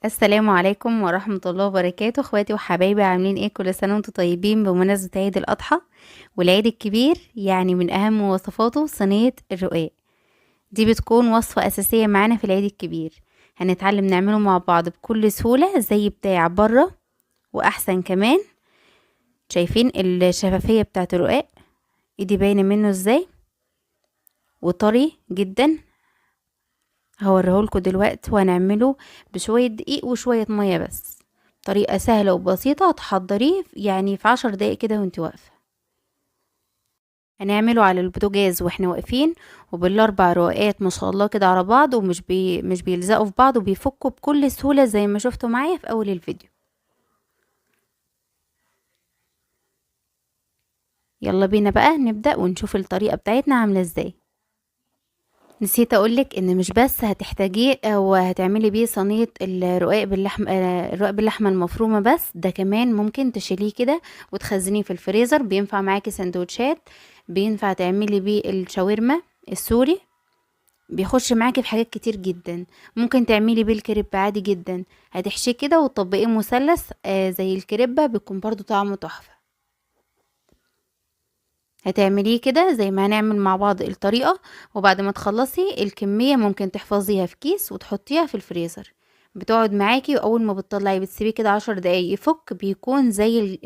السلام عليكم ورحمة الله وبركاته، اخواتي وحبايبي، عاملين ايه؟ كل سنة وانتم طيبين بمناسبة عيد الأضحى والعيد الكبير. يعني من أهم وصفاته صينية الرقاق. دي بتكون وصفة أساسية معانا في العيد الكبير. هنتعلم نعمله مع بعض بكل سهولة زي بتاع بره وأحسن كمان. شايفين الشفافية بتاعة الرقاق؟ ايدي باينة منه ازاي وطري جدا. هوريهولكوا دلوقتي وهنعمله بشوية دقيق وشوية مية بس. طريقة سهلة وبسيطة تحضريه يعني في 10 دقايق كده وانت واقفة. هنعمله على البوتاجاز واحنا واقفين، وبالاربع رقات ما شاء الله كده على بعض، ومش مش بيلزقوا في بعض وبيفكوا بكل سهولة زي ما شفتوا معايا في اول الفيديو. يلا بينا بقى نبدأ ونشوف الطريقة بتاعتنا عاملة ازاي. نسيت اقولك ان مش بس هتحتاجيه وهتعملي بيه صينيه الرقاق باللحم، الرقاق باللحمه المفرومه، بس ده كمان ممكن تشيليه كده وتخزنيه في الفريزر. بينفع معاكي سندوتشات، بينفع تعملي بيه الشاورما السوري، بيخش معاكي في حاجات كتير جدا. ممكن تعملي بيه الكريب عادي جدا، هتحشيه كده وتطبقيه مثلث زي الكريبه، بيكون برضو طعمه تحفه. هتعمليه كده زي ما هنعمل مع بعض الطريقة، وبعد ما تخلصي الكمية ممكن تحفظيها في كيس وتحطيها في الفريزر. بتقعد معاكي، واول ما بتطلعي بتسيبيه كده 10 دقايق يفك، بيكون زي